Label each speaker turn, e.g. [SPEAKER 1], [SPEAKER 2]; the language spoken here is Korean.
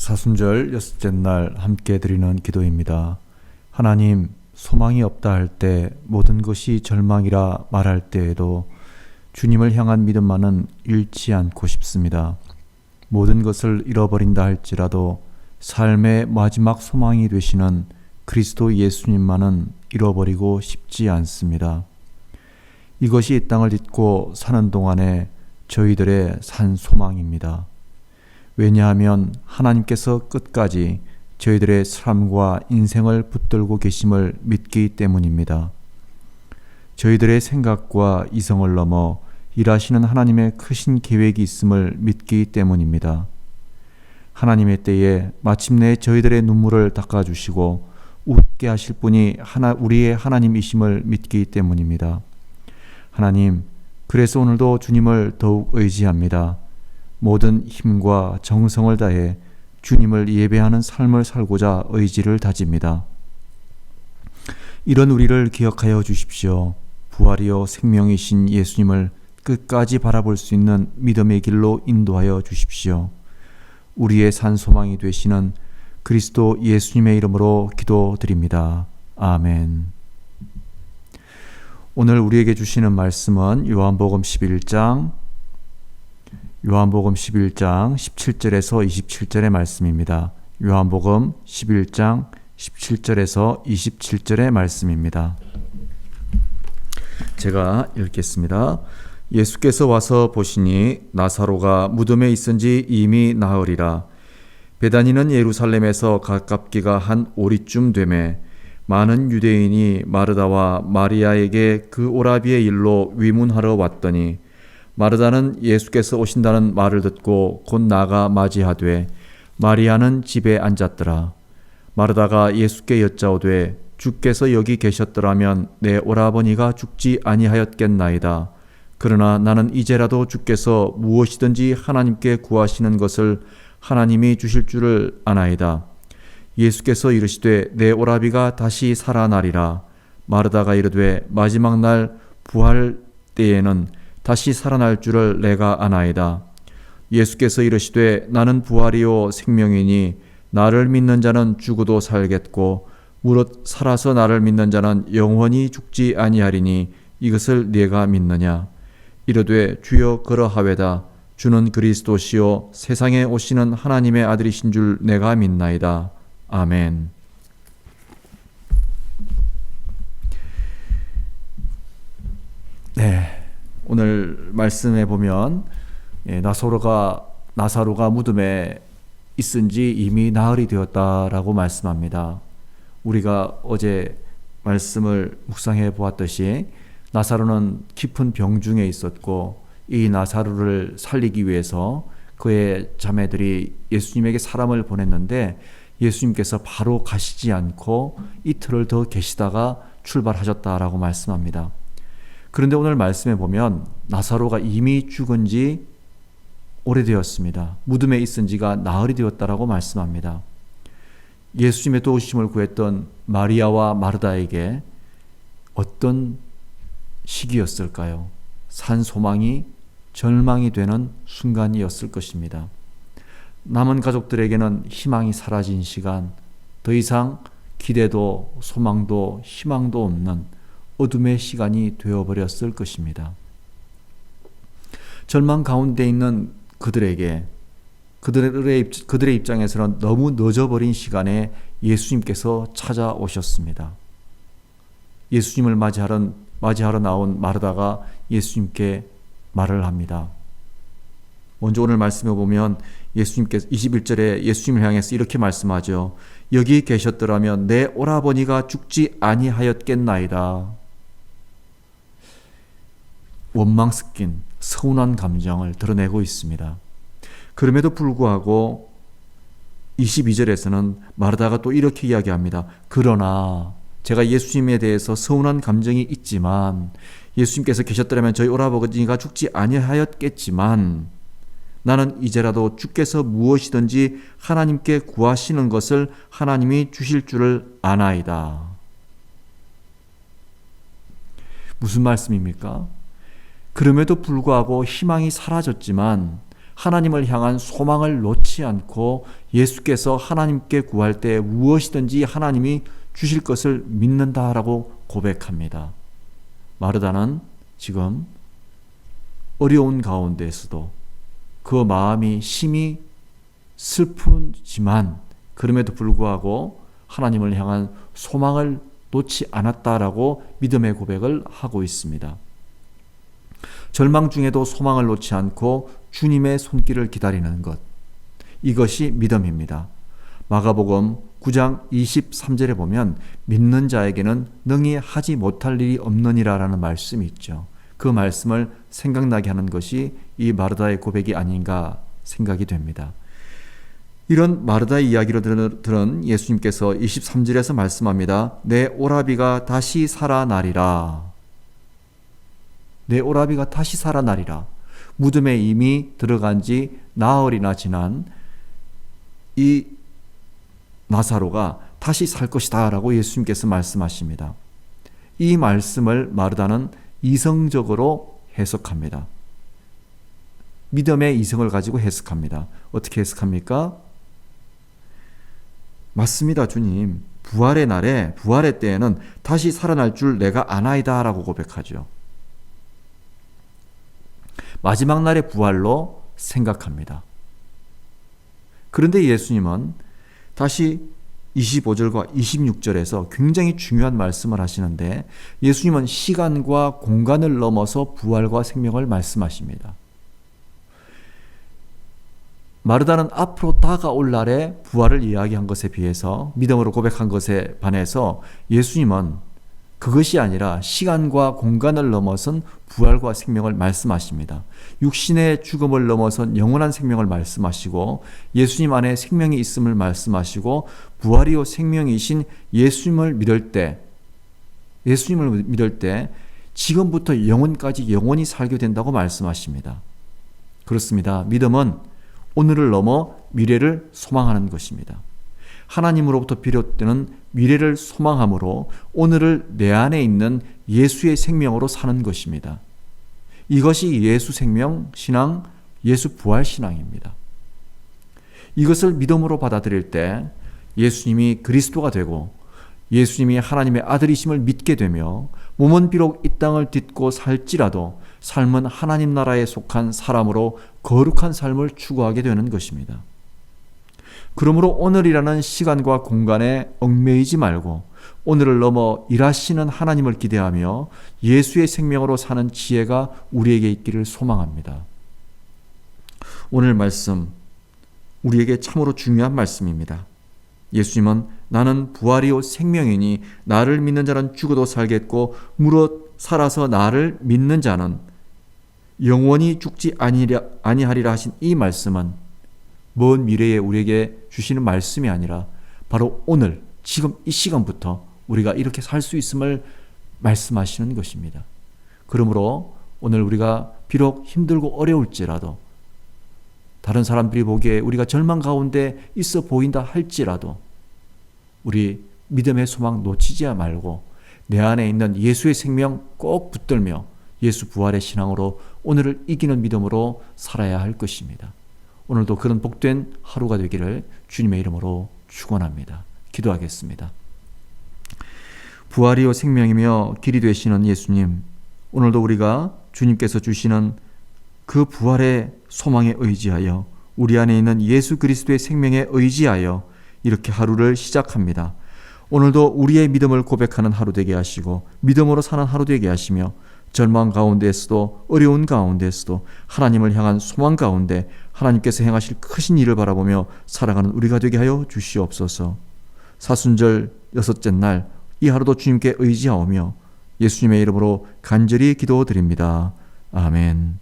[SPEAKER 1] 사순절 여섯째 날 함께 드리는 기도입니다. 하나님, 소망이 없다 할 때, 모든 것이 절망이라 말할 때에도 주님을 향한 믿음만은 잃지 않고 싶습니다. 모든 것을 잃어버린다 할지라도 삶의 마지막 소망이 되시는 그리스도 예수님만은 잃어버리고 싶지 않습니다. 이것이 이 땅을 딛고 사는 동안에 저희들의 산 소망입니다. 왜냐하면 하나님께서 끝까지 저희들의 삶과 인생을 붙들고 계심을 믿기 때문입니다. 저희들의 생각과 이성을 넘어 일하시는 하나님의 크신 계획이 있음을 믿기 때문입니다. 하나님의 때에 마침내 저희들의 눈물을 닦아주시고 웃게 하실 분이 우리의 하나님이심을 믿기 때문입니다. 하나님, 그래서 오늘도 주님을 더욱 의지합니다. 모든 힘과 정성을 다해 주님을 예배하는 삶을 살고자 의지를 다집니다. 이런 우리를 기억하여 주십시오. 부활이요 생명이신 예수님을 끝까지 바라볼 수 있는 믿음의 길로 인도하여 주십시오. 우리의 산 소망이 되시는 그리스도 예수님의 이름으로 기도드립니다. 아멘. 오늘 우리에게 주시는 말씀은 요한복음 11장 17절에서 27절의 말씀입니다. 요한복음 11장 17절에서 27절의 말씀입니다. 제가 읽겠습니다. 예수께서 와서 보시니 나사로가 무덤에 있은지 이미 나흘이라. 베다니는 예루살렘에서 가깝기가 한 오리쯤 되매 많은 유대인이 마르다와 마리아에게 그 오라비의 일로 위문하러 왔더니 마르다는 예수께서 오신다는 말을 듣고 곧 나가 맞이하되 마리아는 집에 앉았더라. 마르다가 예수께 여짜오되 주께서 여기 계셨더라면 내 오라버니가 죽지 아니하였겠나이다. 그러나 나는 이제라도 주께서 무엇이든지 하나님께 구하시는 것을 하나님이 주실 줄을 아나이다. 예수께서 이르시되 내 오라비가 다시 살아나리라. 마르다가 이르되 마지막 날 부활 때에는 다시 살아날 줄을 내가 아나이다. 예수께서 이르시되 나는 부활이요 생명이니 나를 믿는 자는 죽어도 살겠고 무릇 살아서 나를 믿는 자는 영원히 죽지 아니하리니 이것을 네가 믿느냐. 이르되 주여 그러하외다. 주는 그리스도시요 세상에 오시는 하나님의 아들이신 줄 내가 믿나이다. 아멘. 네. 오늘 말씀에 보면 나사로가 무덤에 있은지 이미 나흘이 되었다라고 말씀합니다. 우리가 어제 말씀을 묵상해 보았듯이 나사로는 깊은 병중에 있었고 이 나사로를 살리기 위해서 그의 자매들이 예수님에게 사람을 보냈는데 예수님께서 바로 가시지 않고 이틀을 더 계시다가 출발하셨다라고 말씀합니다. 그런데 오늘 말씀에 보면 나사로가 이미 죽은 지 오래되었습니다. 무덤에 있은 지가 나흘이 되었다라고 말씀합니다. 예수님의 도우심을 구했던 마리아와 마르다에게 어떤 시기였을까요? 산 소망이 절망이 되는 순간이었을 것입니다. 남은 가족들에게는 희망이 사라진 시간, 더 이상 기대도 소망도 희망도 없는 어둠의 시간이 되어버렸을 것입니다. 절망 가운데 있는 그들의 입장에서는 너무 늦어버린 시간에 예수님께서 찾아오셨습니다. 예수님을 맞이하러 나온 마르다가 예수님께 말을 합니다. 먼저 오늘 말씀에 보면 예수님께서 21절에 예수님을 향해서 이렇게 말씀하죠. 여기 계셨더라면 내 오라버니가 죽지 아니하였겠나이다. 원망 섞인 서운한 감정을 드러내고 있습니다. 그럼에도 불구하고 22절에서는 마르다가 또 이렇게 이야기합니다. 그러나 제가 예수님에 대해서 서운한 감정이 있지만 예수님께서 계셨더라면 저희 오라버니가 죽지 아니하였겠지만 나는 이제라도 주께서 무엇이든지 하나님께 구하시는 것을 하나님이 주실 줄을 아나이다. 무슨 말씀입니까? 그럼에도 불구하고 희망이 사라졌지만 하나님을 향한 소망을 놓지 않고 예수께서 하나님께 구할 때 무엇이든지 하나님이 주실 것을 믿는다라고 고백합니다. 마르다는 지금 어려운 가운데에서도 그 마음이 심히 슬프지만 그럼에도 불구하고 하나님을 향한 소망을 놓지 않았다라고 믿음의 고백을 하고 있습니다. 절망 중에도 소망을 놓지 않고 주님의 손길을 기다리는 것, 이것이 믿음입니다. 마가복음 9장 23절에 보면 믿는 자에게는 능히 하지 못할 일이 없느니라 라는 말씀이 있죠. 그 말씀을 생각나게 하는 것이 이 마르다의 고백이 아닌가 생각이 됩니다. 이런 마르다의 이야기를 들은 예수님께서 23절에서 말씀합니다. 내 오라비가 다시 살아나리라. 내 오라비가 다시 살아나리라. 무덤에 이미 들어간 지 나흘이나 지난 이 나사로가 다시 살 것이다 라고 예수님께서 말씀하십니다. 이 말씀을 마르다는 이성적으로 해석합니다. 믿음의 이성을 가지고 해석합니다. 어떻게 해석합니까? 맞습니다, 주님. 부활의 날에, 부활의 때에는 다시 살아날 줄 내가 아나이다 라고 고백하죠. 마지막 날의 부활로 생각합니다. 그런데 예수님은 다시 25절과 26절에서 굉장히 중요한 말씀을 하시는데 예수님은 시간과 공간을 넘어서 부활과 생명을 말씀하십니다. 마르다는 앞으로 다가올 날에 부활을 이야기한 것에 비해서 믿음으로 고백한 것에 반해서 예수님은 그것이 아니라 시간과 공간을 넘어선 부활과 생명을 말씀하십니다. 육신의 죽음을 넘어선 영원한 생명을 말씀하시고 예수님 안에 생명이 있음을 말씀하시고 부활이요 생명이신 예수님을 믿을 때 지금부터 영원까지 영원히 살게 된다고 말씀하십니다. 그렇습니다. 믿음은 오늘을 넘어 미래를 소망하는 것입니다. 하나님으로부터 비롯되는 미래를 소망함으로 오늘을 내 안에 있는 예수의 생명으로 사는 것입니다. 이것이 예수 생명 신앙, 예수 부활 신앙입니다. 이것을 믿음으로 받아들일 때 예수님이 그리스도가 되고 예수님이 하나님의 아들이심을 믿게 되며 몸은 비록 이 땅을 딛고 살지라도 삶은 하나님 나라에 속한 사람으로 거룩한 삶을 추구하게 되는 것입니다. 그러므로 오늘이라는 시간과 공간에 얽매이지 말고 오늘을 넘어 일하시는 하나님을 기대하며 예수의 생명으로 사는 지혜가 우리에게 있기를 소망합니다. 오늘 말씀 우리에게 참으로 중요한 말씀입니다. 예수님은 나는 부활이요 생명이니 나를 믿는 자는 죽어도 살겠고 무릇 살아서 나를 믿는 자는 영원히 죽지 아니하리라 하신 이 말씀은 먼 미래에 우리에게 주시는 말씀이 아니라 바로 오늘 지금 이 시간부터 우리가 이렇게 살 수 있음을 말씀하시는 것입니다. 그러므로 오늘 우리가 비록 힘들고 어려울지라도 다른 사람들이 보기에 우리가 절망 가운데 있어 보인다 할지라도 우리 믿음의 소망 놓치지 말고 내 안에 있는 예수의 생명 꼭 붙들며 예수 부활의 신앙으로 오늘을 이기는 믿음으로 살아야 할 것입니다. 오늘도 그런 복된 하루가 되기를 주님의 이름으로 축원합니다. 기도하겠습니다. 부활이요 생명이며 길이 되시는 예수님, 오늘도 우리가 주님께서 주시는 그 부활의 소망에 의지하여 우리 안에 있는 예수 그리스도의 생명에 의지하여 이렇게 하루를 시작합니다. 오늘도 우리의 믿음을 고백하는 하루 되게 하시고 믿음으로 사는 하루 되게 하시며 절망 가운데에서도 어려운 가운데에서도 하나님을 향한 소망 가운데 하나님께서 행하실 크신 일을 바라보며 살아가는 우리가 되게 하여 주시옵소서. 사순절 6째 날 이 하루도 주님께 의지하오며 예수님의 이름으로 간절히 기도드립니다. 아멘.